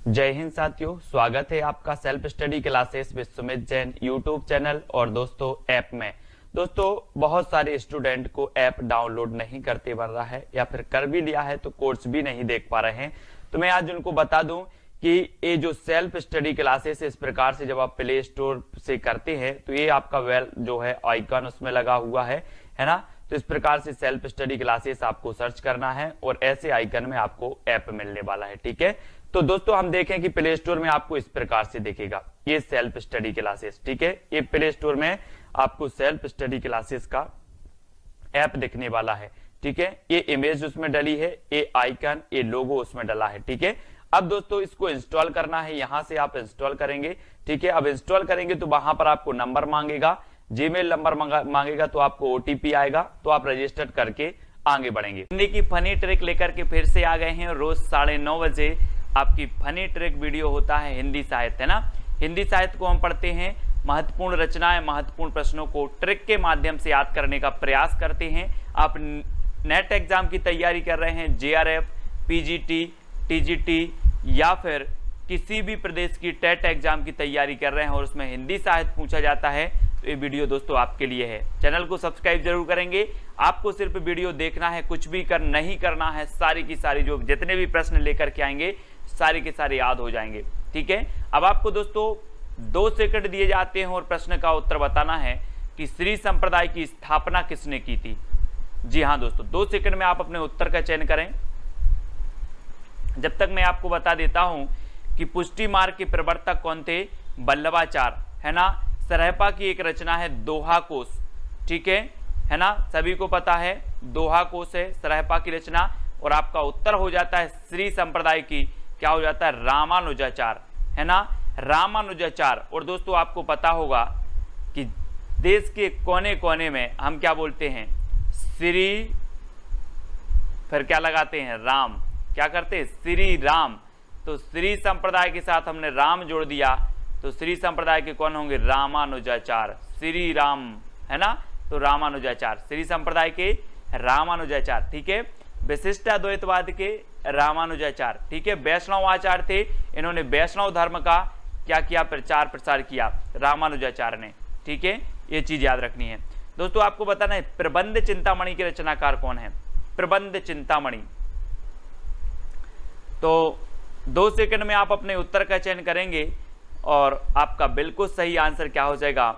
जय हिंद साथियों, स्वागत है आपका self study classes with Sumit Jain YouTube channel और दोस्तों ऐप में। दोस्तों बहुत सारे स्टूडेंट को ऐप डाउनलोड नहीं करते बन रहा है या फिर कर भी लिया है तो कोर्स भी नहीं देख पा रहे हैं। तो मैं आज उनको बता दूं कि ये जो सेल्फ स्टडी क्लासेस इस प्रकार से जब आप प्ले स्टोर से करते हैं तो ये आपका वेल जो है आइकन उसमें लगा हुआ है ना। तो इस प्रकार से सेल्फ स्टडी क्लासेस आपको सर्च करना है और ऐसे आइकन में आपको ऐप मिलने वाला है। ठीक है, तो दोस्तों हम देखें कि प्ले स्टोर में आपको इस प्रकार से दिखेगा ये सेल्फ स्टडी क्लासेस। ठीक है, ये प्ले स्टोर में आपको सेल्फ स्टडी क्लासेस का ऐप दिखने वाला है। ठीक है, ये इमेज उसमें डली है, ये आइकन, ये लोगो उसमें डला है। ठीक है, अब दोस्तों इसको इंस्टॉल करना है, यहां से आप इंस्टॉल करेंगे। ठीक है, अब इंस्टॉल करेंगे तो वहां पर आपको नंबर मांगेगा, जीमेल नंबर मांगेगा, तो आपको ओटीपी आएगा, तो आप रजिस्टर करके आगे बढ़ेंगे। हिंदी की फनी ट्रिक लेकर के फिर से आ गए हैं। रोज 9:30 बजे आपकी फनी ट्रिक वीडियो होता है हिंदी साहित्य, है ना। हिंदी साहित्य को हम पढ़ते हैं, महत्वपूर्ण रचनाएं, महत्वपूर्ण प्रश्नों को ट्रिक के माध्यम से याद करने का प्रयास करते हैं। आप नेट एग्जाम की तैयारी कर रहे हैं, जेआरएफ, पीजीटी, टीजीटी या फिर किसी भी प्रदेश की टेट एग्जाम की तैयारी कर रहे हैं और उसमें हिंदी साहित्य पूछा जाता है, तो ये वीडियो दोस्तों आपके लिए है। चैनल को सब्सक्राइब जरूर करेंगे। आपको सिर्फ वीडियो देखना है, कुछ भी नहीं करना है। सारी की सारी जो जितने भी प्रश्न लेकर के आएंगे सारे के सारे याद हो जाएंगे। ठीक है, अब आपको दोस्तों 2 सेकंड दिए जाते हैं और प्रश्न का उत्तर बताना है कि श्री संप्रदाय की स्थापना किसने की थी। जी हाँ दोस्तों, 2 सेकंड में आप अपने उत्तर का चयन करें। जब तक मैं आपको बता देता हूं कि पुष्टि मार्ग के प्रवर्तक कौन थे, वल्लभाचार्य, है ना। सरहपा की एक रचना है दोहा कोश, ठीक है ना, सभी को पता है दोहा कोश है सरहपा की रचना। और आपका उत्तर हो जाता है श्री संप्रदाय की, क्या हो जाता है, रामानुजाचार्य, है ना, रामानुजाचार्य। और दोस्तों आपको पता होगा कि देश के कोने कोने में हम क्या बोलते हैं, श्री, फिर क्या लगाते हैं, राम, क्या करते हैं, श्री राम। तो श्री संप्रदाय के साथ हमने राम जोड़ दिया, तो श्री संप्रदाय के कौन होंगे, रामानुजाचार्य, श्री राम, है ना। तो रामानुजाचार्य, श्री संप्रदाय के रामानुजाचार्य। ठीक है, विशिष्ट अद्वैतवाद के रामानुजाचार्य। ठीक है, वैष्णव आचार्य थे, इन्होंने वैष्णव धर्म का क्या किया, प्रचार प्रसार किया, रामानुजाचार्य ने। ठीक है, ये चीज याद रखनी है। दोस्तों आपको बताना है प्रबंध चिंतामणि के रचनाकार कौन है, प्रबंध चिंतामणि। तो 2 सेकंड में आप अपने उत्तर का चयन करेंगे और आपका बिल्कुल सही आंसर क्या हो जाएगा,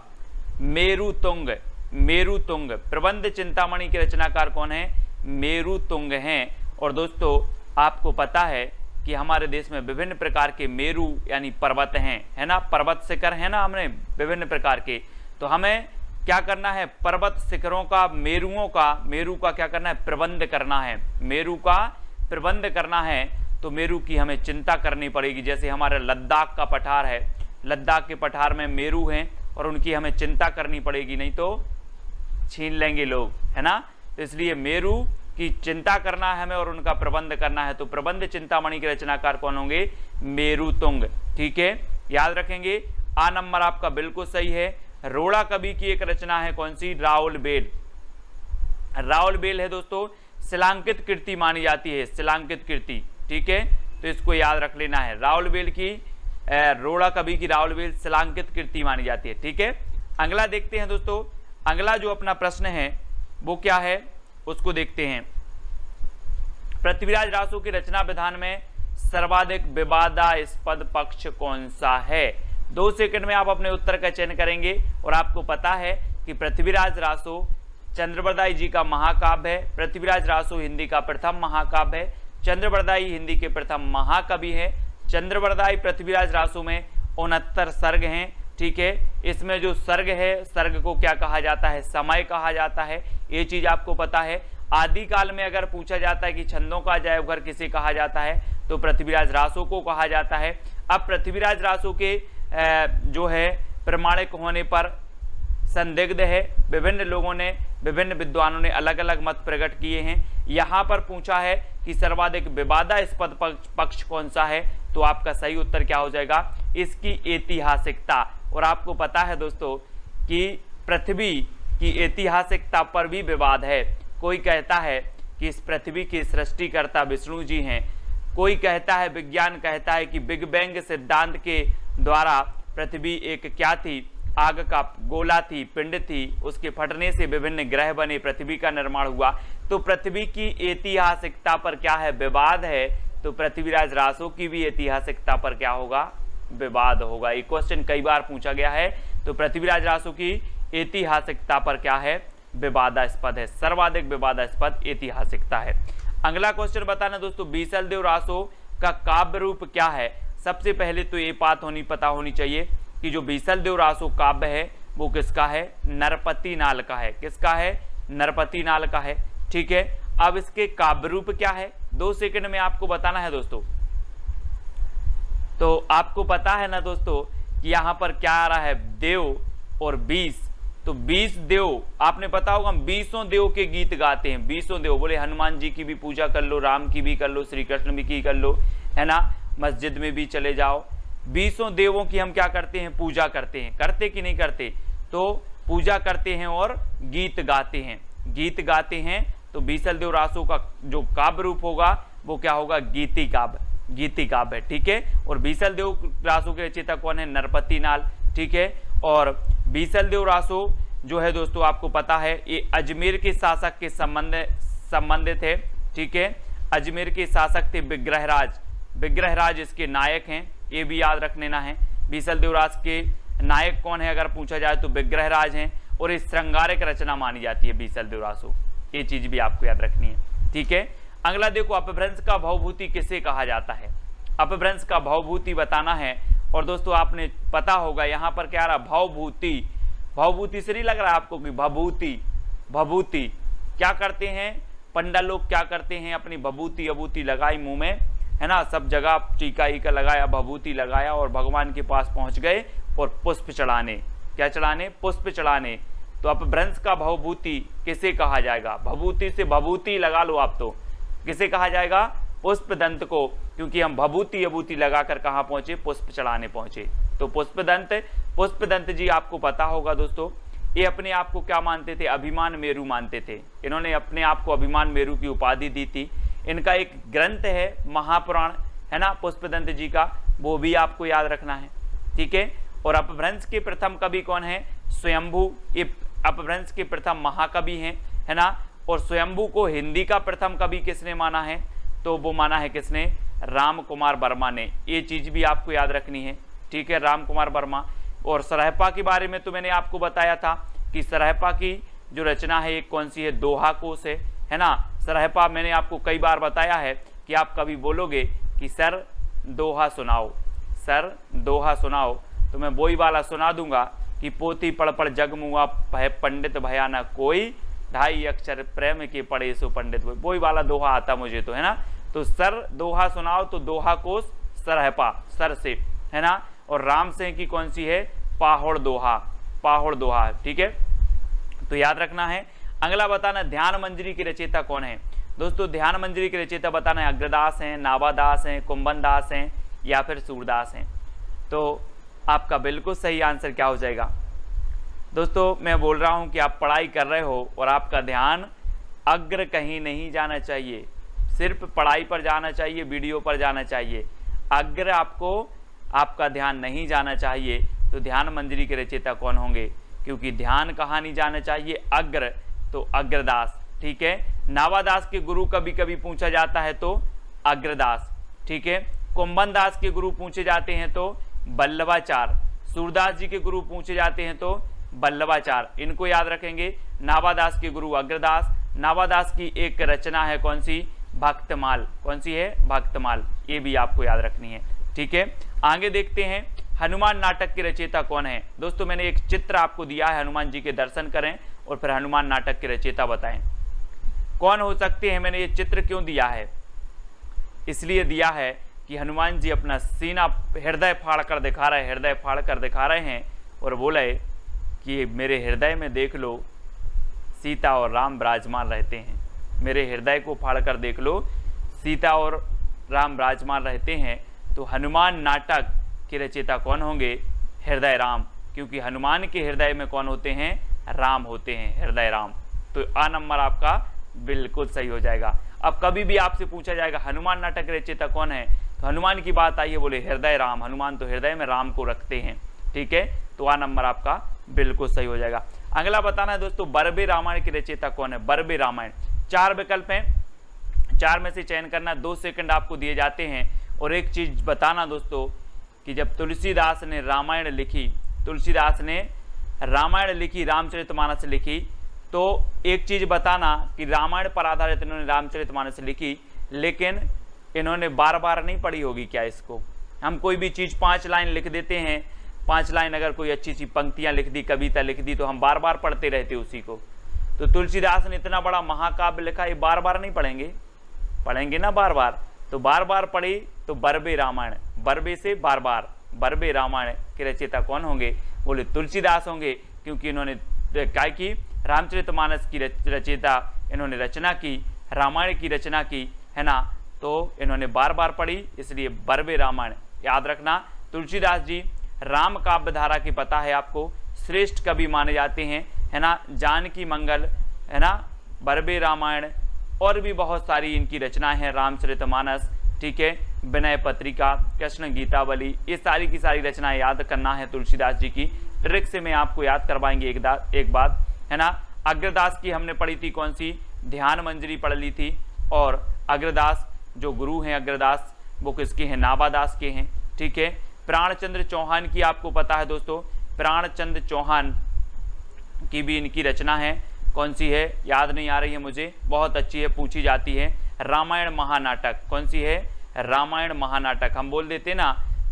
मेरुतुंग, मेरुतुंग। प्रबंध चिंतामणि के रचनाकार कौन है, मेरुतुंग हैं। और दोस्तों आपको पता है कि हमारे देश में विभिन्न प्रकार के मेरु यानी पर्वत हैं, है ना, पर्वत शिखर है ना, हमने विभिन्न प्रकार के। तो हमें क्या करना है, पर्वत शिखरों का, मेरु का क्या करना है, प्रबंध करना है, मेरु का प्रबंध करना है। तो मेरु की हमें चिंता करनी पड़ेगी। जैसे हमारे लद्दाख का पठार है, लद्दाख के पठार में मेरु हैं और उनकी हमें चिंता करनी पड़ेगी, नहीं तो छीन लेंगे लोग, है ना। तो इसलिए मेरु की चिंता करना है हमें और उनका प्रबंध करना है। तो प्रबंध चिंतामणि के रचनाकार कौन होंगे, मेरुतुंग। ठीक है, याद रखेंगे। आ नंबर आपका बिल्कुल सही है। रोड़ा कवि की एक रचना है, कौन सी, राउल बेल। राउल बेल है दोस्तों, शिलांकित कृति मानी जाती है, शिलांकित कृति। ठीक है, तो इसको याद रख लेना है, राउल बेल की, रोड़ा कवि की राउल बेल शिलांकित कृति मानी जाती है। ठीक है, अगला देखते हैं दोस्तों। अगला जो अपना प्रश्न है वो क्या है, उसको देखते हैं। पृथ्वीराज रासो की रचना विधान में सर्वाधिक विवादास्पद पक्ष कौन सा है। 2 सेकंड में आप अपने उत्तर का चयन करेंगे और आपको पता है कि पृथ्वीराज रासो चंद्रबरदाई जी का महाकाव्य है। पृथ्वीराज रासो हिंदी का प्रथम महाकाव्य है। चंद्रबरदाई हिंदी के प्रथम महाकवि हैं। चंद्रबरदाई पृथ्वीराज रासो में 69 सर्ग हैं। ठीक है, इसमें जो सर्ग है, सर्ग को क्या कहा जाता है, समय कहा जाता है, ये चीज आपको पता है। आदिकाल में अगर पूछा जाता है कि छंदों का अजैव किसे कहा जाता है, तो पृथ्वीराज रासो को कहा जाता है। अब पृथ्वीराज रासो के जो है प्रमाणिक होने पर संदिग्ध है, विभिन्न लोगों ने, विभिन्न विद्वानों ने अलग अलग मत प्रकट किए हैं। यहां पर पूछा है कि सर्वाधिक विवादास्पद पक्ष कौन सा है, तो आपका सही उत्तर क्या हो जाएगा, इसकी ऐतिहासिकता। और आपको पता है दोस्तों कि पृथ्वी की ऐतिहासिकता पर भी विवाद है। कोई कहता है कि इस पृथ्वी के सृष्टिकर्ता विष्णु जी हैं, कोई कहता है, विज्ञान कहता है कि बिग बैंग सिद्धांत के द्वारा पृथ्वी एक क्या थी, आग का गोला थी, पिंड थी, उसके फटने से विभिन्न ग्रह बने, पृथ्वी का निर्माण हुआ। तो पृथ्वी की ऐतिहासिकता पर क्या है, विवाद है। तो पृथ्वीराज रासो की भी ऐतिहासिकता पर क्या होगा, विवाद होगा। ये क्वेश्चन कई बार पूछा गया है। तो पृथ्वीराज रासो की ऐतिहासिकता पर क्या है, विवादास्पद है, सर्वाधिक विवादास्पद ऐतिहासिकता है। अगला क्वेश्चन बताना दोस्तों, बीसलदेव रासो का काव्य रूप क्या है। सबसे पहले तो ये बात पता होनी चाहिए कि जो बीसलदेव रासो काव्य है वो किसका है, नरपति नाल का है। किसका है, नरपति नाल का है। ठीक है, अब इसके काव्य रूप क्या है, 2 सेकंड में आपको बताना है दोस्तों। तो आपको पता है ना दोस्तों कि यहां पर क्या आ रहा है, देव और 20। तो 20 देव, आपने पता होगा हम 20 देव के गीत गाते हैं। 20 देव बोले, हनुमान जी की भी पूजा कर लो, राम की भी कर लो, श्री कृष्ण भी की कर लो, है ना, मस्जिद में भी चले जाओ। 20 देवों की हम क्या करते हैं, पूजा करते हैं। करते कि नहीं करते, तो पूजा करते हैं और गीत गाते हैं। गीत गाते हैं तो बीसलदेव रासो का जो काव्य रूप होगा वो क्या होगा, गीति काव्य, गीति काव्य है। ठीक है, और बीसलदेव रासो के रचयिता कौन है, नरपति नाल। ठीक है, और बीसलदेव रासो जो है दोस्तों आपको पता है ये अजमेर के शासक के संबंधित है। ठीक है, अजमेर के शासक थे विग्रहराज। विग्रहराज इसके नायक हैं, ये भी याद रख लेना है। बीसलदेव राज के नायक कौन है अगर पूछा जाए तो विग्रहराज हैं, और इस श्रृंगारिक रचना मानी जाती है बीसलदेव रासो। ये चीज भी आपको याद रखनी है। ठीक है, अगला देखो, अपभ्रंश का भवभूति किसे कहा जाता है। अपभ्रंश का भवभूति बताना है। और दोस्तों आपने पता होगा यहाँ पर क्या आ रहा, भवभूति। भवभूति से नहीं लग रहा है आपको कि भभूति, भभूति क्या करते हैं पंडा लोग, क्या करते हैं, अपनी भभूति अभूति लगाई मुंह में, है ना, सब जगह टीका ईका लगाया, भभूति लगाया और भगवान के पास पहुंच गए और पुष्प चढ़ाने। क्या चढ़ाने, पुष्प चढ़ाने। तो अपभ्रंश का भवभूति किसे कहा जाएगा, भभूति से भभूति लगा लो आप, तो किसे कहा जाएगा, पुष्पदंत को, क्योंकि हम भभूति अभूति लगाकर कहाँ पहुंचे, पुष्प चढ़ाने पहुंचे। तो पुष्पदंत जी आपको पता होगा दोस्तों, ये अपने आप को क्या मानते थे, अभिमान मेरु मानते थे। इन्होंने अपने आप को अभिमान मेरु की उपाधि दी थी। इनका एक ग्रंथ है महापुराण, है ना, पुष्पदंत जी का, वो भी आपको याद रखना है। ठीक है, और अपभ्रंश के प्रथम कवि कौन है, स्वयंभू। ये अपभ्रंश के प्रथम महाकवि हैं, है ना। और स्वयंभू को हिंदी का प्रथम कवि किसने माना है, तो वो माना है किसने, राम कुमार वर्मा ने। ये चीज भी आपको याद रखनी है। ठीक है, राम कुमार वर्मा। और सरहपा के बारे में तो मैंने आपको बताया था कि सरहपा की जो रचना है एक कौन सी है, दोहा कोश है ना। सरहपा मैंने आपको कई बार बताया है कि आप कभी बोलोगे कि सर दोहा सुनाओ, सर दोहा सुनाओ, तो मैं वही वाला सुना दूंगा कि पोथी पढ़ पढ़ जगमुआ भय पंडित भया न कोई, 2.5 अक्षर प्रेम के पढ़े सो पंडित। वही वाला दोहा आता मुझे तो, है ना। तो सर दोहा सुनाओ, तो दोहा कोश सरहपा, सर से, है ना। और राम सिंह की कौन सी है, पाहोड़ दोहा, पाहोड़ दोहा। ठीक है, तो याद रखना है। अगला बताना, ध्यान मंजरी की रचयिता कौन है। दोस्तों ध्यान मंजरी के रचयिता बताना है, अग्रदास हैं, नावादास हैं, कुंभन दास हैं या फिर सूरदास हैं। तो आपका बिल्कुल सही आंसर क्या हो जाएगा दोस्तों, मैं बोल रहा हूं कि आप पढ़ाई कर रहे हो और आपका ध्यान अग्र कहीं नहीं जाना चाहिए, सिर्फ पढ़ाई पर जाना चाहिए, वीडियो पर जाना चाहिए। अग्र आपका ध्यान नहीं जाना चाहिए। तो ध्यान मंजरी के रचयिता कौन होंगे, क्योंकि ध्यान कहाँ नहीं जाना चाहिए, अग्र, तो अग्रदास। ठीक है, नावादास के गुरु कभी कभी पूछा जाता है तो अग्रदास। ठीक है, कुंभन दास के गुरु पूछे जाते हैं तो बल्लभाचार, सूरदास जी के गुरु पूछे जाते हैं तो बल्लभाचार। इनको याद रखेंगे। नावादास के गुरु अग्रदास। नावादास की एक रचना है कौन सी, भक्तमाल। कौन सी है, भक्तमाल। ये भी आपको याद रखनी है। ठीक है, आगे देखते हैं, हनुमान नाटक के रचयिता कौन है। दोस्तों मैंने एक चित्र आपको दिया है, हनुमान जी के दर्शन करें और फिर हनुमान नाटक के रचयिता बताएं कौन हो सकते हैं। मैंने ये चित्र क्यों दिया है, इसलिए दिया है कि हनुमान जी अपना सीना हृदय फाड़ कर दिखा रहे, हृदय फाड़ कर दिखा रहे हैं और बोले कि मेरे हृदय में देख लो सीता और राम विराजमान रहते हैं। मेरे हृदय को फाड़ कर देख लो, सीता और राम विराजमान रहते हैं। तो हनुमान नाटक के रचयिता कौन होंगे, हृदय राम, क्योंकि हनुमान के हृदय में कौन होते हैं, राम होते हैं, हृदय राम। तो आ नंबर आपका बिल्कुल सही हो जाएगा। अब कभी भी आपसे पूछा जाएगा हनुमान नाटक रचयिता कौन है, तो हनुमान की बात आई है, बोले हृदय राम, हनुमान तो हृदय में राम को रखते हैं। ठीक है, तो आ नंबर आपका बिल्कुल सही हो जाएगा। अगला बताना है दोस्तों बरबे रामायण की रचयिता कौन है। बरबे रामायण 4 विकल्प हैं, 4 में से चयन करना, 2 सेकंड आपको दिए जाते हैं। और एक चीज बताना दोस्तों कि जब तुलसीदास ने रामायण लिखी, तुलसीदास ने रामायण लिखी, रामचरितमानस लिखी, तो एक चीज बताना कि रामायण पर आधारित इन्होंने रामचरितमानस लिखी, लेकिन इन्होंने बार बार नहीं पढ़ी होगी क्या इसको। हम कोई भी चीज 5 लाइन लिख देते हैं, 5 लाइन अगर कोई अच्छी सी पंक्तियां लिख दी, कविता लिख दी, तो हम बार बार पढ़ते रहते उसी को। तो तुलसीदास ने इतना बड़ा महाकाव्य लिखा, ये बार बार नहीं पढ़ेंगे, पढ़ेंगे ना बार बार, तो बार बार पढ़ी तो बरबे रामायण, बरबे से बार बार, बरबे रामायण के रचयिता कौन होंगे, बोले तुलसीदास होंगे, क्योंकि इन्होंने क्या की रामचरितमानस की रचयिता इन्होंने रचना की, रामायण की रचना की, है ना, तो इन्होंने बार बार पढ़ी, इसलिए बरबे रामायण। याद रखना तुलसीदास जी राम काव्य धारा की पता है आपको, श्रेष्ठ कवि माने जाते हैं, है ना, जानकी मंगल, है ना, बरबे रामायण और भी बहुत सारी इनकी रचनाएं हैं, रामचरितमानस, ठीक है, विनय पत्रिका, कृष्ण गीतावली, ये सारी की सारी रचनाएं याद करना है तुलसीदास जी की। ट्रिक से मैं आपको याद करवाएंगे एक बात, है ना। अग्रदास की हमने पढ़ी थी कौन सी, ध्यान मंजरी पढ़ ली थी, और अग्रदास जो गुरु हैं अग्रदास वो किसके हैं, नाभादास के हैं। ठीक है, प्राणचंद्र चौहान की आपको पता है दोस्तों, प्राणचंद्र चौहान की भी इनकी रचना है, कौन सी है याद नहीं आ रही है मुझे, बहुत अच्छी है, पूछी जाती है, रामायण महानाटक। कौन सी है, रामायण महानाटक। हम बोल देते ना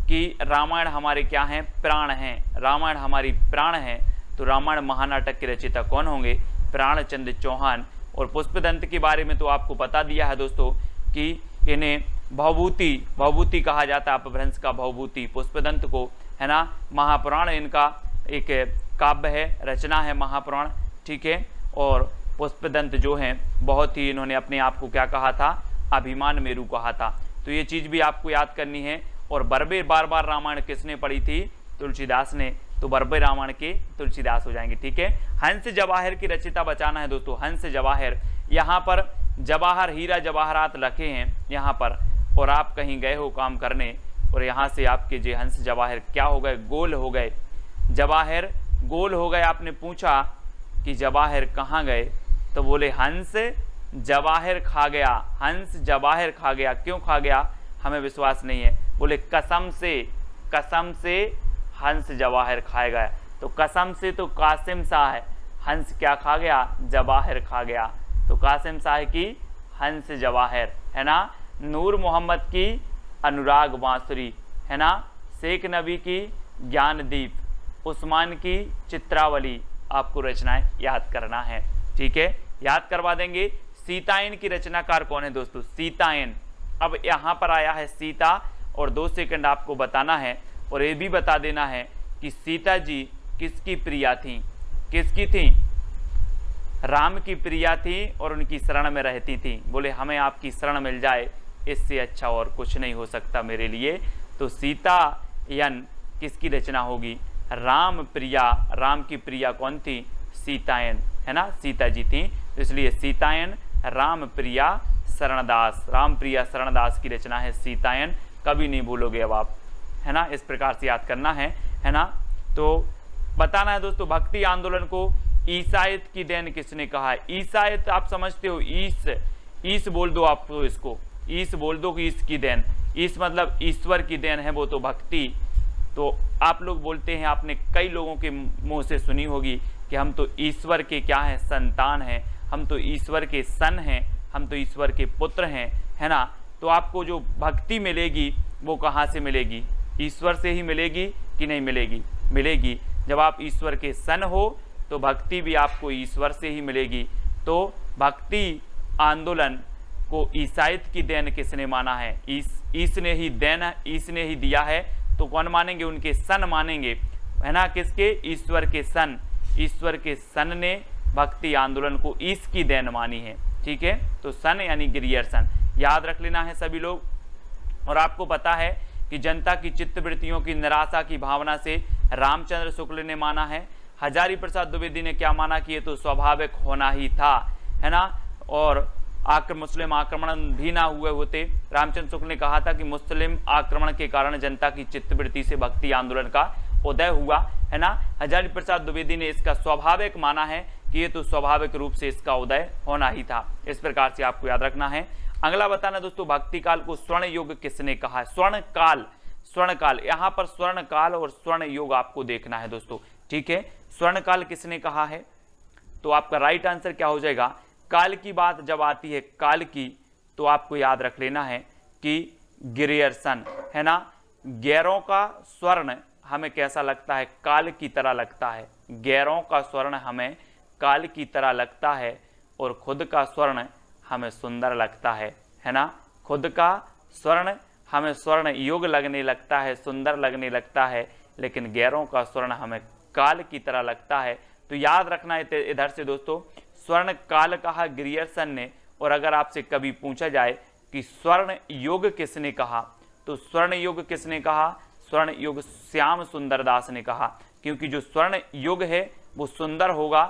कि रामायण हमारे क्या हैं, प्राण हैं, रामायण हमारी प्राण है, तो रामायण महानाटक के रचयिता कौन होंगे, प्राणचंद्र चौहान। और पुष्पदंत के बारे में तो आपको बता दिया है दोस्तों कि इन्हें भवभूति कहा जाता है, अपभ्रंश का भवभूति पुष्पदंत को, है ना। महापुराण इनका एक काव्य है, रचना है महापुराण, ठीक है। और पुष्पदंत जो हैं बहुत ही इन्होंने अपने आप को क्या कहा था, अभिमान मेरु कहा था। तो ये चीज भी आपको याद करनी है। और बरबे बार बार रामायण किसने पढ़ी थी, तुलसीदास ने, तो बरबे रामायण के तुलसीदास हो जाएंगे। ठीक है, हंस जवाहर की रचयिता बचाना है दोस्तों, हंस जवाहर। यहाँ पर जवाहर हीरा जवाहरात रखे हैं यहाँ पर, और आप कहीं गए हो काम करने और यहाँ से आपके जो हंस जवाहर क्या हो गए, गोल हो गए, जवाहर गोल हो गए। आपने पूछा कि जवाहर कहाँ गए, तो बोले हंस जवाहर खा गया, हंस जवाहर खा गया। क्यों खा गया हमें विश्वास नहीं है, बोले कसम से हंस जवाहर खाए गया। तो कसम से तो कासिम शाह है, हंस क्या खा गया, जवाहर खा गया। तो कासिम शाह की हंस जवाहर, है ना। नूर मोहम्मद की अनुराग बांसुरी, है ना। शेख नबी की ज्ञानदीप, उस्मान की चित्रावली, आपको रचनाएं याद करना है। ठीक है, याद करवा देंगे। सीतायन की रचनाकार कौन है दोस्तों, सीतायन। अब यहाँ पर आया है सीता, और 2 सेकंड आपको बताना है, और ये भी बता देना है कि सीता जी किसकी प्रिया थी, किसकी थी, राम की प्रिया थी और उनकी शरण में रहती थी। बोले हमें आपकी शरण मिल जाए, इससे अच्छा और कुछ नहीं हो सकता मेरे लिए। तो सीतायन किसकी रचना होगी, राम प्रिया, राम की प्रिया कौन थी, सीतायन, है ना, सीता जी थी। तो इसलिए सीतायन राम प्रिया शरणदास, राम प्रिया शरणदास की रचना है सीतायन, कभी नहीं भूलोगे अब आप, है ना। इस प्रकार से याद करना है ना। तो बताना है दोस्तों, भक्ति आंदोलन को ईसाइत की देन किसने कहा है। ईसाइत आप समझते हो, ईस बोल दो आप, तो इसको ईस बोल दो कि ईस की देन, ईस मतलब ईश्वर की देन है वो तो भक्ति। तो आप लोग बोलते हैं, आपने कई लोगों के मुंह से सुनी होगी कि हम तो ईश्वर के क्या हैं, संतान हैं, हम तो ईश्वर के सन हैं, हम तो ईश्वर के पुत्र हैं, है ना। तो आपको जो भक्ति मिलेगी वो कहाँ से मिलेगी, ईश्वर से ही मिलेगी कि नहीं मिलेगी, मिलेगी। जब आप ईश्वर के सन हो तो भक्ति भी आपको ईश्वर से ही मिलेगी। तो भक्ति आंदोलन को ईसाइत की देन किसने माना है, ईस ने ही देन, ईस ने ही दिया है। तो कौन मानेंगे, उनके सन मानेंगे, है ना, किसके, ईश्वर के सन, ईश्वर के सन ने भक्ति आंदोलन को ईस की देन मानी है। ठीक है, तो सन यानी गिरियर्सन, याद रख लेना है सभी लोग। और आपको पता है कि जनता की चित्तवृत्तियों की निराशा की भावना से रामचंद्र शुक्ल ने माना है, हजारी प्रसाद द्विवेदी ने क्या माना कि ये तो स्वाभाविक होना ही था, है ना। और मुस्लिम आक्रमण भी ना हुए होते। रामचंद्र शुक्ल ने कहा था कि मुस्लिम आक्रमण के कारण जनता की चित्तवृत्ति से भक्ति आंदोलन का उदय हुआ, है ना। हजारी प्रसाद द्विवेदी ने इसका स्वाभाविक माना है कि ये तो स्वाभाविक रूप से इसका उदय होना ही था। इस प्रकार से आपको याद रखना है। अगला बताना दोस्तों, भक्ति काल को स्वर्ण युग किसने कहा है? स्वर्ण काल, यहाँ पर स्वर्ण काल और स्वर्ण युग आपको देखना है दोस्तों, ठीक है। स्वर्ण काल किसने कहा है? तो आपका राइट आंसर क्या हो जाएगा? काल की बात जब आती है काल की, तो आपको याद रख लेना है कि ग्रियर्सन, है ना। गैरों का स्वर्ण हमें कैसा लगता है? काल की तरह लगता है। गैरों का स्वर्ण हमें काल की तरह लगता है और खुद का स्वर्ण हमें सुंदर लगता है ना। खुद का स्वर्ण हमें स्वर्ण युग लगने लगता है, सुंदर लगने लगता है, लेकिन गैरों का स्वर्ण हमें काल की तरह लगता है। तो याद रखना है इधर से दोस्तों, स्वर्ण काल कहा ग्रियर्सन ने। और अगर आपसे कभी पूछा जाए कि स्वर्ण युग किसने कहा, तो स्वर्ण युग किसने कहा? स्वर्ण युग श्याम सुंदर दास ने कहा, क्योंकि जो स्वर्ण युग है वो सुंदर होगा,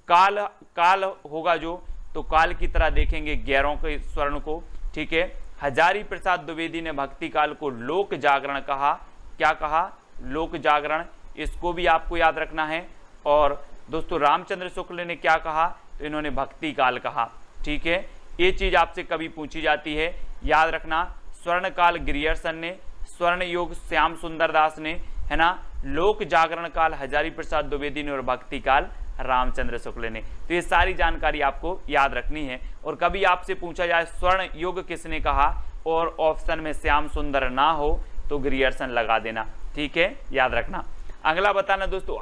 काल होगा जो, तो काल की तरह देखेंगे गैरों के स्वर्ण को, ठीक है। हजारी प्रसाद द्विवेदी ने भक्ति काल को लोक जागरण कहा। क्या कहा? लोक जागरण। इसको भी आपको याद रखना है। और दोस्तों रामचंद्र शुक्ल ने क्या कहा? तो इन्होंने भक्ति काल कहा, ठीक है। ये चीज आपसे कभी पूछी जाती है, याद रखना। स्वर्ण काल ग्रियर्सन ने, स्वर्ण युग श्याम सुंदर दास ने, है ना। लोक जागरण काल हजारी प्रसाद द्विवेदी ने और भक्ति काल रामचंद्र शुक्ल ने। तो ये सारी जानकारी आपको याद रखनी है। और कभी आपसे पूछा जाए स्वर्ण युग किसने कहा और ऑप्शन में श्याम सुंदर ना हो, तो ग्रियर्सन लगा देना, ठीक है, याद रखना। अगला बताना दोस्तों,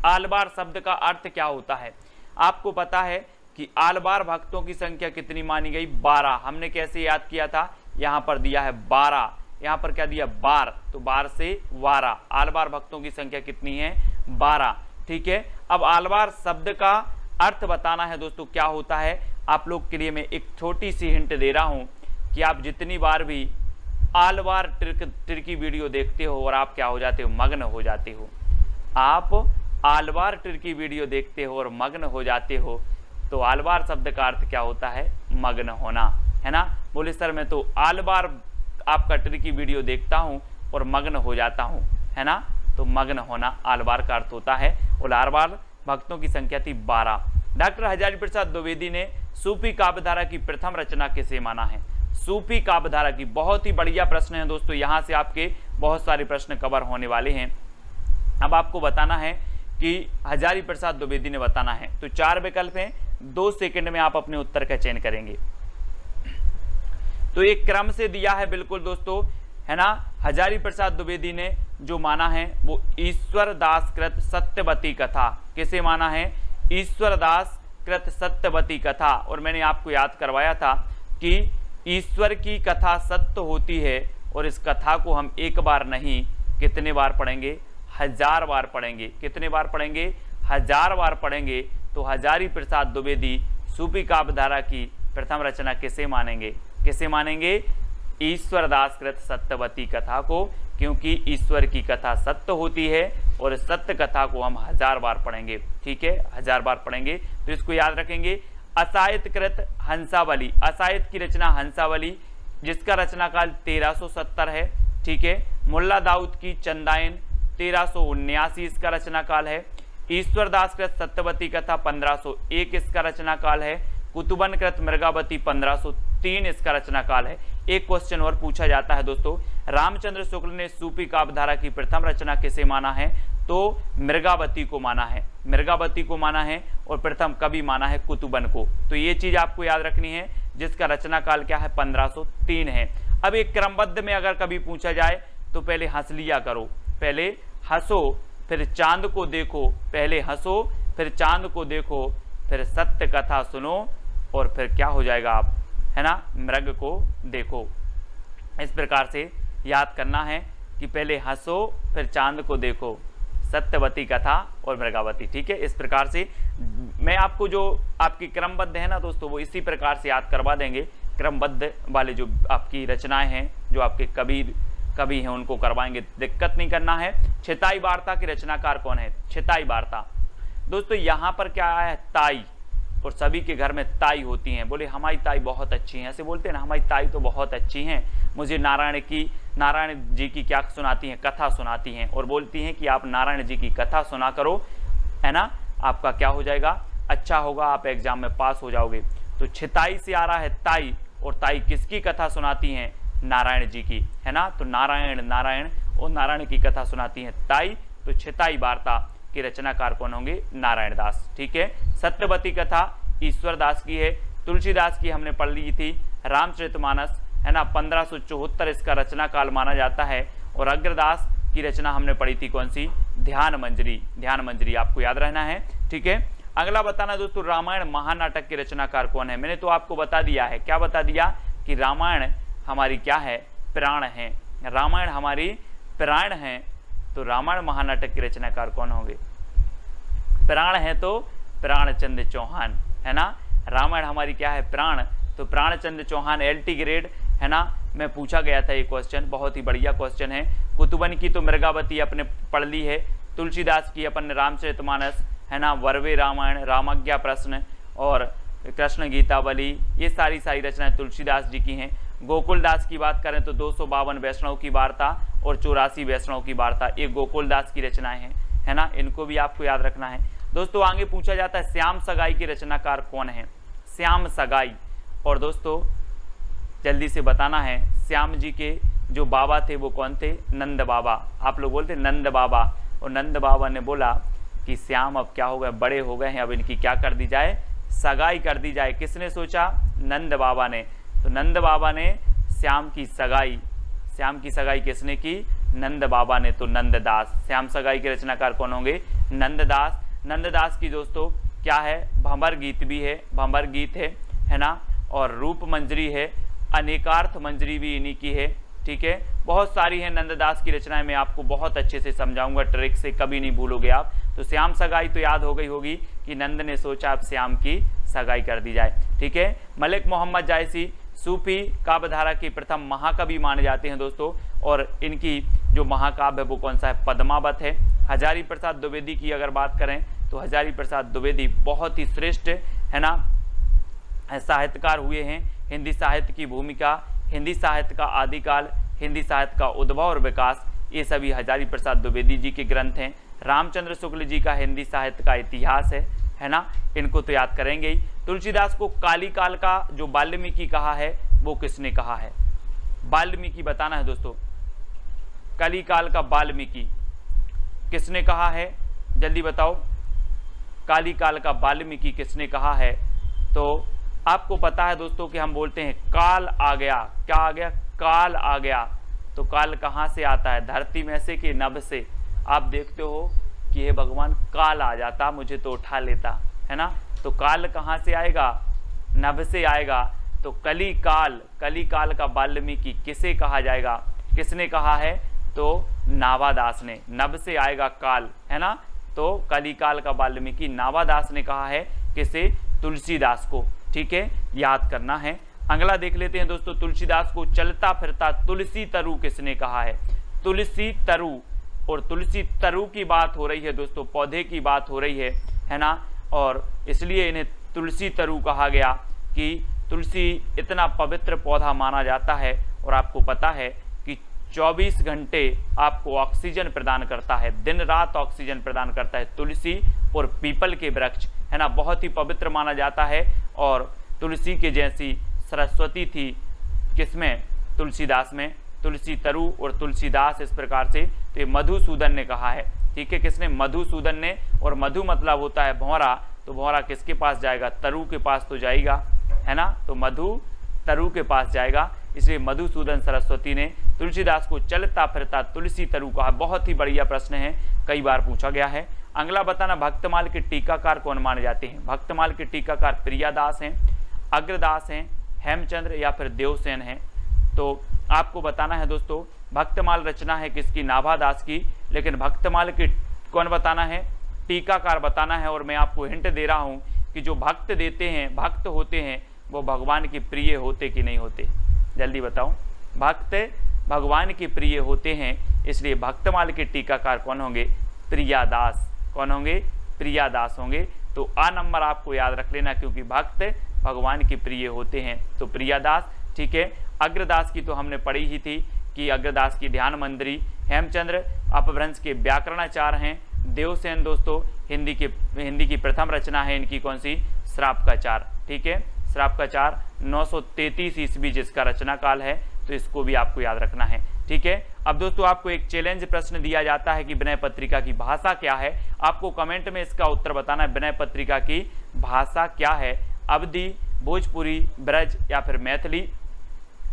आलवार शब्द का अर्थ क्या होता है? आपको पता है कि आलवार भक्तों की संख्या कितनी मानी गई? 12। हमने कैसे याद किया था? यहाँ पर दिया है 12, यहाँ पर क्या दिया? 12, तो 12 से 12। आलवार भक्तों की संख्या कितनी है? 12, ठीक है। अब आलवार शब्द का अर्थ बताना है दोस्तों, क्या होता है। आप लोग के लिए मैं एक छोटी सी हिंट दे रहा हूं कि आप जितनी बार भी आलवार ट्रिकी वीडियो देखते हो और आप क्या हो जाते हो? मग्न हो जाते हो। आप आलवार ट्रिकी वीडियो देखते हो और मग्न हो जाते हो, तो आलवार शब्द का अर्थ क्या होता है? मग्न होना, है ना। बोले सर मैं तो आलवार आपका ट्रिकी वीडियो देखता हूं और मग्न हो जाता हूं, है ना। तो मग्न होना आलवार का अर्थ होता है। और आलवार भक्तों की संख्या थी 12। डॉक्टर हजारी प्रसाद द्विवेदी ने सूफी काव्यधारा की प्रथम रचना किसे माना है? सूफी काव्यधारा की, बहुत ही बढ़िया प्रश्न है दोस्तों, यहां से आपके बहुत सारे प्रश्न कवर होने वाले हैं। अब आपको बताना है कि हजारी प्रसाद द्विवेदी ने बताना है। तो 4 विकल्प हैं, 2 सेकंड में आप अपने उत्तर का चयन करेंगे। तो एक क्रम से दिया है बिल्कुल दोस्तों, है ना। हजारी प्रसाद द्विवेदी ने जो माना है वो ईश्वर दास कृत सत्यवती कथा। किसे माना है? ईश्वर दास कृत सत्यवती कथा। और मैंने आपको याद करवाया था कि ईश्वर की कथा सत्य होती है और इस कथा को हम एक बार नहीं, कितने बार पढ़ेंगे? 1000 बार पढ़ेंगे। कितने बार पढ़ेंगे? 1000 बार पढ़ेंगे। तो हजारी प्रसाद द्विवेदी सूफी काव्यधारा की प्रथम रचना किसे मानेंगे? किसे मानेंगे? ईश्वर दास कृत सत्यवती कथा को, क्योंकि ईश्वर की कथा सत्य होती है और सत्य कथा को हम 1000 बार पढ़ेंगे, ठीक है, 1000 बार पढ़ेंगे। तो इसको याद रखेंगे। असायत कृत हंसावली, असायत की रचना हंसावली, जिसका रचना काल 1370 है, ठीक है। मुल्ला दाऊद की चंदायन 1379 इसका रचना काल है। ईश्वर दास कृत सत्यवती कथा 1501 इसका रचना काल है। कुतुबन कृत मृगावती 1503 इसका रचना काल है। एक क्वेश्चन और पूछा जाता है दोस्तों, रामचंद्र शुक्ल ने सूफी काव्यधारा की प्रथम रचना किसे माना है? तो मृगावती को माना है, मृगावती को माना है। और प्रथम कभी माना है? कुतुबन को। तो ये चीज आपको याद रखनी है, जिसका रचना काल क्या है? 1503 है। अब एक क्रमबद्ध में अगर कभी पूछा जाए तो पहले हंस लिया करो, पहले हंसो फिर चांद को देखो, पहले हंसो फिर चांद को देखो, फिर सत्य कथा सुनो और फिर क्या हो जाएगा आप, है ना, मृग को देखो। इस प्रकार से याद करना है कि पहले हंसो फिर चांद को देखो, सत्यवती कथा और मृगावती, ठीक है। इस प्रकार से मैं आपको जो आपकी क्रमबद्ध है ना दोस्तों, वो इसी प्रकार से याद करवा देंगे। क्रमबद्ध वाले जो आपकी रचनाएं हैं, जो आपके कवि हैं, उनको करवाएंगे, दिक्कत नहीं करना है। छिताई वार्ता के रचनाकार कौन है? छिताई वार्ता दोस्तों, यहाँ पर क्या आया है? ताई, और सभी के घर में ताई होती हैं। बोले हमारी ताई बहुत अच्छी हैं, ऐसे बोलते हैं ना, हमारी ताई तो बहुत अच्छी हैं, मुझे नारायण जी की क्या सुनाती हैं, कथा सुनाती हैं, और बोलती हैं कि आप नारायण जी की कथा सुना करो, है ना, आपका क्या हो जाएगा, अच्छा होगा, आप एग्जाम में पास हो जाओगे। तो छिताई से आ रहा है ताई, और ताई किसकी कथा सुनाती हैं, नारायण जी की, है ना। तो नारायण नारायण और नारायण की कथा सुनाती हैं ताई। तो छिताई वार्ता के रचनाकार कौन होंगे, नारायण दास। ठीक है। सत्यवती कथा ईश्वर दास की है। तुलसीदास की हमने पढ़ ली थी। रामचरितमानस, है ना, 1574 इसका रचना काल माना जाता है। और अग्रदास की रचना हमने पढ़ी थी कौन सी, ध्यान मंजरी। ध्यान मंजरी आपको याद रहना है। ठीक है। अगला बताना दोस्तों, रामायण महानाटक के रचनाकार कौन है। मैंने तो आपको बता दिया है, क्या बता दिया कि रामायण हमारी क्या है, प्राण है, रामायण हमारी प्राण है। तो रामायण महानाटक के रचनाकार कौन होंगे, प्राण है तो प्राणचंद्र चौहान, है ना। रामायण हमारी क्या है, प्राण, तो प्राणचंद्र चौहान LT ग्रेड, है ना, में पूछा गया था ये क्वेश्चन, बहुत ही बढ़िया क्वेश्चन है। कुतुबन की तो मृगावती अपने पढ़ ली है। तुलसीदास की अपन ने रामचरितमानस, है ना, वर्वे रामायण, रामज्ञा प्रश्न और कृष्ण गीतावली, ये सारी रचनाएं तुलसीदास जी की हैं। गोकुलदास की बात करें तो 252 वैष्णव की वार्ता और 84 वैष्णव की वार्ता, ये गोकुलदास की रचनाएं हैं, है ना, इनको भी आपको याद रखना है। दोस्तों आगे पूछा जाता है श्याम सगाई के रचनाकार कौन है, श्याम सगाई। और दोस्तों जल्दी से बताना है, श्याम जी के जो बाबा थे वो कौन थे, नंद बाबा। आप लोग बोलते नंद बाबा, और नंद बाबा ने बोला कि श्याम अब क्या हो गए, बड़े हो गए हैं, अब इनकी क्या कर दी जाए, सगाई कर दी जाए। किसने सोचा, नंद बाबा ने। तो नंद बाबा ने श्याम की सगाई किसने की, नंद बाबा ने। तो नंददास, श्याम सगाई के रचनाकार कौन होंगे, नंददास। नंददास की दोस्तों क्या है, भंवर गीत भी है, भंवर गीत है ना, और रूप मंजरी है, अनेकार्थ मंजरी भी इन्हीं की है। ठीक है, बहुत सारी है नंददास की रचनाएं, मैं आपको बहुत अच्छे से समझाऊंगा, ट्रिक से कभी नहीं भूलोगे आप। तो श्याम सगाई तो याद हो गई होगी कि नंद ने सोचा अब श्याम की सगाई कर दी जाए। ठीक है। मलिक मोहम्मद जायसी सूफी काव्यधारा के प्रथम महाकवि माने जाते हैं दोस्तों, और इनकी जो महाकाव्य है वो कौन सा है, पद्मावत है। हजारी प्रसाद द्विवेदी की अगर बात करें तो हजारी प्रसाद द्विवेदी बहुत ही श्रेष्ठ, है ना, साहित्यकार हुए हैं। हिंदी साहित्य की भूमिका, हिंदी साहित्य का आदिकाल, हिंदी साहित्य का उद्भव और विकास, ये सभी हजारी प्रसाद द्विवेदी जी के ग्रंथ हैं। रामचंद्र शुक्ल जी का हिंदी साहित्य का इतिहास है ना, इनको तो याद करेंगे ही। तुलसीदास को काली काल का जो वाल्मीकि कहा है वो किसने कहा है, वाल्मीकि बताना है दोस्तों, काली काल का वाल्मीकि किसने कहा है, जल्दी बताओ, काली काल का वाल्मीकि किसने कहा है। तो आपको पता है दोस्तों कि हम बोलते हैं काल आ गया, क्या आ गया, काल आ गया। तो काल कहाँ से आता है, धरती में से कि नभ से। आप देखते हो कि हे भगवान काल आ जाता मुझे तो उठा लेता, है ना। तो काल कहाँ से आएगा, नभ से आएगा। तो कली काल का वाल्मीकि किसे कहा जाएगा, किसने कहा है, तो नावादास ने। नभ से आएगा काल, है ना। तो कली काल का वाल्मीकि नावादास ने कहा है, किसे, तुलसीदास को। ठीक है, याद करना है। अगला देख लेते हैं दोस्तों, तुलसीदास को चलता फिरता तुलसी तरु किसने कहा है, तुलसी तरु। और तुलसी तरु की बात हो रही है दोस्तों, पौधे की बात हो रही है ना, और इसलिए इन्हें तुलसी तरु कहा गया कि तुलसी इतना पवित्र पौधा माना जाता है। और आपको पता है कि 24 घंटे आपको ऑक्सीजन प्रदान करता है, दिन रात ऑक्सीजन प्रदान करता है तुलसी और पीपल के वृक्ष, है ना, बहुत ही पवित्र माना जाता है। और तुलसी के जैसी सरस्वती थी किसमें, तुलसीदास में। तुलसी तरु और तुलसीदास इस प्रकार से, तो ये मधुसूदन ने कहा है। ठीक है, किसने, मधुसूदन ने। और मधु मतलब होता है भौरा, तो भौरा किसके पास जाएगा, तरु के पास तो जाएगा, है ना। तो मधु तरु के पास जाएगा, इसलिए मधुसूदन सरस्वती ने तुलसीदास को चलता फिरता तुलसी तरु कहा। बहुत ही बढ़िया प्रश्न है, कई बार पूछा गया है। अगला बताना, भक्तमाल के टीकाकार कौन माने जाते हैं। भक्तमाल के टीकाकार प्रियादास हैं, अग्रदास हैं, हेमचंद्र या फिर देवसेन हैं। तो आपको बताना है दोस्तों, भक्तमाल रचना है किसकी, नाभादास की। लेकिन भक्तमाल की कौन बताना है, टीकाकार बताना है। और मैं आपको हिंट दे रहा हूं कि जो भक्त देते हैं, भक्त होते हैं, वो भगवान के प्रिय होते कि नहीं होते, जल्दी बताओ। भक्त भगवान के प्रिय होते हैं, इसलिए भक्तमाल के टीकाकार कौन होंगे, प्रियादास। कौन होंगे, प्रियादास होंगे। तो आ नंबर आपको याद रख लेना, क्योंकि भक्त भगवान के प्रिय होते हैं। तो प्रियादास, ठीक है। अग्रदास की तो हमने पढ़ी ही थी कि अग्रदास की ध्यान मंदिरी। हेमचंद्र अपभ्रंश के व्याकरणाचार्य हैं। देवसेन दोस्तों हिंदी की प्रथम रचना है इनकी कौन सी, श्राप का चार, ठीक है। श्राप का चार 933 ईस्वी जिसका रचना काल है, तो इसको भी आपको याद रखना है, ठीक है। अब दोस्तों आपको एक चैलेंज प्रश्न दिया जाता है कि विनय पत्रिका की भाषा क्या है। आपको कमेंट में इसका उत्तर बताना है, विनय पत्रिका की भाषा क्या है, अवधी, भोजपुरी, ब्रज या फिर मैथिली।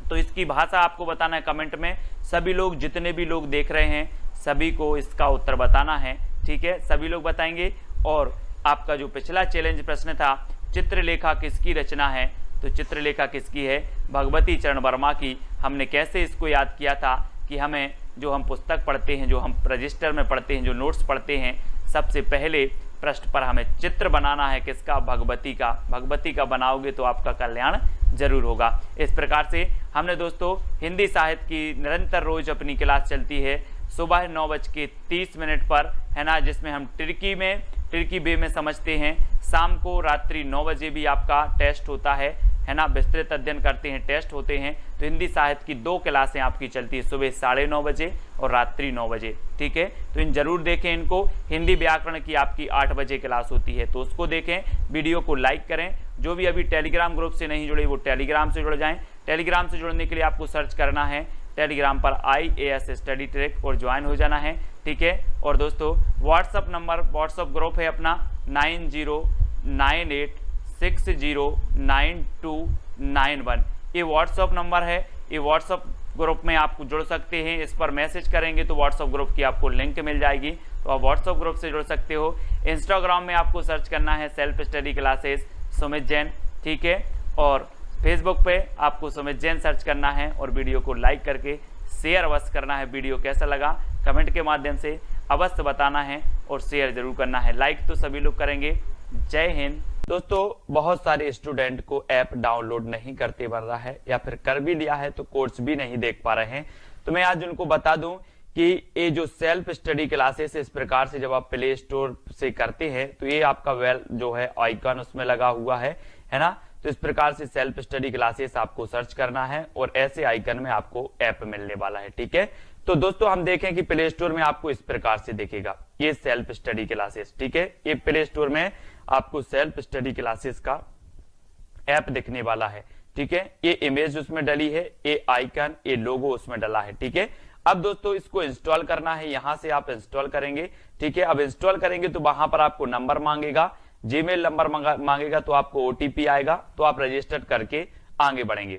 तो इसकी भाषा आपको बताना है कमेंट में। सभी लोग, जितने भी लोग देख रहे हैं, सभी को इसका उत्तर बताना है, ठीक है। सभी लोग बताएंगे। और आपका जो पिछला चैलेंज प्रश्न था, चित्रलेखा किसकी रचना है, तो चित्रलेखा किसकी है, भगवती चरण वर्मा की। हमने कैसे इसको याद किया था कि हमें जो हम पुस्तक पढ़ते हैं, जो हम रजिस्टर में पढ़ते हैं, जो नोट्स पढ़ते हैं, सबसे पहले पृष्ठ पर हमें चित्र बनाना है किसका, भगवती का। भगवती का बनाओगे तो आपका कल्याण जरूर होगा। इस प्रकार से हमने दोस्तों हिंदी साहित्य की निरंतर रोज अपनी क्लास चलती है सुबह 9:30 पर, है ना, जिसमें हम टिर्की वे में समझते हैं। शाम को रात्रि 9 बजे भी आपका टेस्ट होता है ना, विस्तृत अध्ययन करते हैं, टेस्ट होते हैं। तो हिंदी साहित्य की 2 क्लासें आपकी चलती है, सुबह 9:30 बजे और रात्रि 9 बजे, ठीक है। तो इन जरूर देखें इनको। हिंदी व्याकरण की आपकी 8 बजे क्लास होती है, तो उसको देखें। वीडियो को लाइक करें। जो भी अभी टेलीग्राम ग्रुप से नहीं जुड़े वो टेलीग्राम से जुड़ जाएं। टेलीग्राम से जुड़ने के लिए आपको सर्च करना है टेलीग्राम पर IAS स्टडी ट्रैक और ज्वाइन हो जाना है, ठीक है। और दोस्तों व्हाट्सअप ग्रुप है अपना 9098609291। ये व्हाट्सअप नंबर है। ये व्हाट्सअप ग्रुप में आप जुड़ सकते हैं। इस पर मैसेज करेंगे तो व्हाट्सअप ग्रुप की आपको लिंक मिल जाएगी, तो आप व्हाट्सअप ग्रुप से जुड़ सकते हो। इंस्टाग्राम में आपको सर्च करना है self study classes Sumit Jain, ठीक है। और फेसबुक पे आपको सुमित जैन सर्च करना है और वीडियो को लाइक करके शेयर अवश्य करना है। वीडियो कैसा लगा कमेंट के माध्यम से अवश्य बताना है और शेयर जरूर करना है। लाइक तो सभी लोग करेंगे। जय हिंद। दोस्तों बहुत सारे स्टूडेंट को ऐप डाउनलोड नहीं करते बन रहा है, या फिर कर भी लिया है तो कोर्स भी नहीं देख पा रहे हैं। तो मैं आज उनको बता दूं कि ये जो सेल्फ स्टडी क्लासेस इस प्रकार से जब आप प्ले स्टोर से करते हैं तो ये आपका जो है आइकन उसमें लगा हुआ है ना। तो इस प्रकार से सेल्फ स्टडी क्लासेस आपको सर्च करना है और ऐसे आइकन में आपको ऐप मिलने वाला है, ठीक है। तो दोस्तों हम देखें कि प्ले स्टोर में आपको इस प्रकार से दिखेगा ये सेल्फ स्टडी क्लासेस, ठीक है। ये प्ले स्टोर में आपको सेल्फ स्टडी क्लासेस का ऐप दिखने वाला है, ठीक है। ये इमेज उसमें डली है, ये आइकन, ये लोगो उसमें डला है, ठीक है। अब दोस्तों इसको इंस्टॉल करना है, यहां से आप इंस्टॉल करेंगे, ठीक है। अब इंस्टॉल करेंगे तो वहां पर आपको नंबर मांगेगा, जीमेल नंबर मांगेगा, तो आपको OTP आएगा, तो आप रजिस्टर करके आगे बढ़ेंगे।